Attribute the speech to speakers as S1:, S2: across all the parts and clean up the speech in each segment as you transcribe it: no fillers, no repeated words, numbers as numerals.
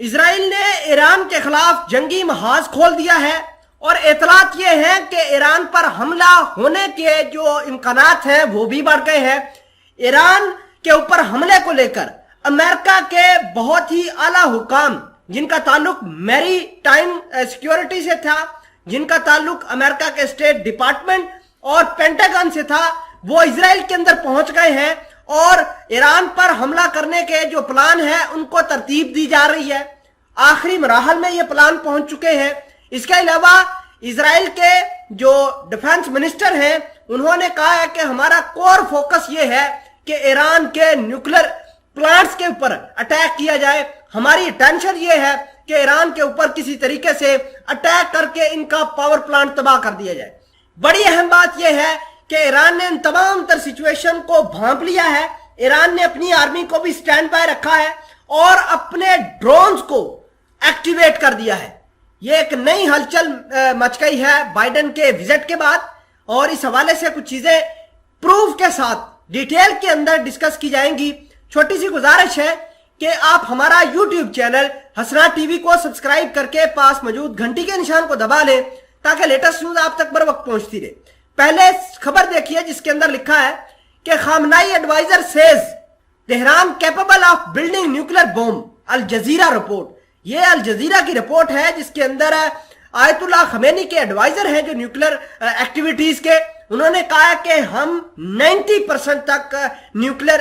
S1: اسرائیل نے ایران کے خلاف جنگی محاذ کھول دیا ہے اور اطلاعات یہ ہیں کہ ایران پر حملہ ہونے کے جو امکانات ہیں وہ بھی بڑھ گئے ہیں۔ ایران کے اوپر حملے کو لے کر امریکہ کے بہت ہی اعلیٰ حکام جن کا تعلق میری ٹائم سیکیورٹی سے تھا، جن کا تعلق امریکہ کے اسٹیٹ ڈپارٹمنٹ اور پینٹاگن سے تھا، وہ اسرائیل کے اندر پہنچ گئے ہیں اور ایران پر حملہ کرنے کے جو پلان ہیں ان کو ترتیب دی جا رہی ہے۔ آخری مراحل میں یہ پلان پہنچ چکے ہیں۔ اس کے علاوہ اسرائیل کے جو ڈیفنس منسٹر ہیں انہوں نے کہا ہے کہ ہمارا کور فوکس یہ ہے کہ ایران کے نیوکلر پلانٹس کے اوپر اٹیک کیا جائے۔ ہماری ٹینشن یہ ہے کہ ایران کے اوپر کسی طریقے سے اٹیک کر کے ان کا پاور پلانٹ تباہ کر دیا جائے۔ بڑی اہم بات یہ ہے کہ ایران نے ان تمام تر سچویشن کو بھانپ لیا ہے۔ ایران نے اپنی آرمی کو بھی سٹینڈ بائی رکھا ہے اور اپنے ڈرونز کو ایکٹیویٹ کر دیا ہے۔ یہ ایک نئی ہلچل مچ گئی ہے بائیڈن کے وزٹ کے بعد، اور اس حوالے سے کچھ چیزیں پروف کے ساتھ ڈیٹیل کے اندر ڈسکس کی جائیں گی۔ چھوٹی سی گزارش ہے کہ آپ ہمارا یوٹیوب چینل حسنات ٹی وی کو سبسکرائب کر کے پاس موجود گھنٹی کے نشان کو دبا لیں تاکہ لیٹسٹ نیوز آپ تک بر وقت پہنچتی رہے۔ پہلے خبر دیکھیے جس کے اندر لکھا ہے کہ Khamenei adviser says Tehran capable of building nuclear bomb, Al Jazeera report. یہ الجزیرہ کی رپورٹ ہے جس کے اندر آیت اللہ خمینی کے ایڈوائزر ہیں جو نیوکلر ایکٹیویٹیز کے، انہوں نے کہا ہے کہ ہم 90% تک نیوکلر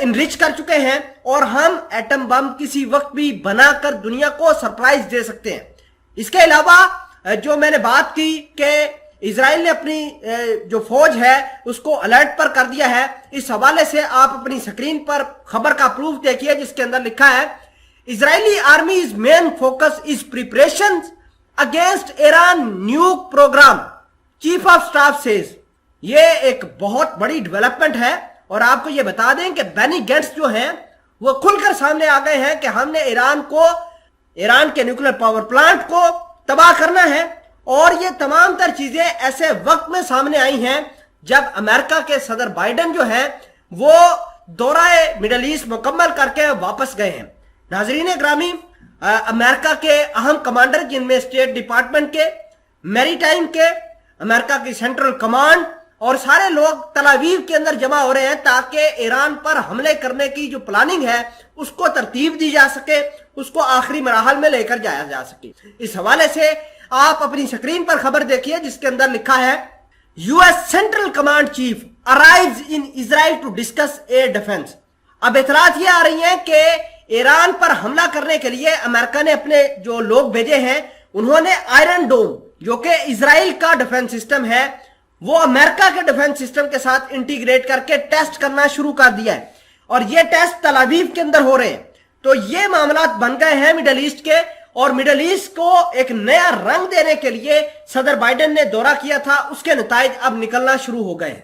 S1: انریچ کر چکے ہیں اور ہم ایٹم بم کسی وقت بھی بنا کر دنیا کو سرپرائز دے سکتے ہیں۔ اس کے علاوہ جو میں نے بات کی کہ اسرائیل نے اپنی جو فوج ہے اس کو الرٹ پر کر دیا ہے، اس حوالے سے آپ اپنی سکرین پر خبر کا پروف دیکھیے جس کے اندر لکھا ہے Israeli armies main focus is preparation against Iran nuke program, chief of staff says. یہ ایک بہت بڑی ڈیولپمنٹ ہے اور آپ کو یہ بتا دیں کہ بینی گینٹس جو ہیں وہ کھل کر سامنے آ گئے ہیں کہ ہم نے ایران کے نیوکلر پاور پلانٹ کو تباہ کرنا ہے، اور یہ تمام تر چیزیں ایسے وقت میں سامنے آئی ہیں جب امریکہ کے صدر بائیڈن جو ہیں وہ دورہ مڈل ایسٹ مکمل کر کے واپس گئے ہیں۔ ناظرین گرامی، امریکہ کے اہم کمانڈر جن میں اسٹیٹ ڈپارٹمنٹ کے، میری ٹائم کے، امریکہ کی سینٹرل کمانڈ اور سارے لوگ تل ابیب کے اندر جمع ہو رہے ہیں تاکہ ایران پر حملے کرنے کی جو پلاننگ ہے اس کو ترتیب دی جا سکے، اس کو آخری مراحل میں لے کر جایا جا سکے۔ اس حوالے سے آپ اپنی سکرین پر خبر دیکھیے جس کے اندر لکھا ہے U S central command chief arrives in Israel to discuss air defence. اب اطلاعات یہ آ رہی ہیں کہ ایران پر حملہ کرنے کے لیے امریکہ نے اپنے جو لوگ بھیجے ہیں، انہوں نے آئرن ڈوم جو کہ اسرائیل کا ڈیفنس سسٹم ہے وہ امریکہ کے ڈیفنس سسٹم کے ساتھ انٹیگریٹ کر کے ٹیسٹ کرنا شروع کر دیا ہے، اور یہ ٹیسٹ تل ابیب کے اندر ہو رہے ہیں۔ تو یہ معاملات بن گئے ہیں مڈل ایسٹ کے، اور مڈل ایسٹ کو ایک نیا رنگ دینے کے لیے صدر بائیڈن نے دورہ کیا تھا، اس کے نتائج اب نکلنا شروع ہو گئے ہیں۔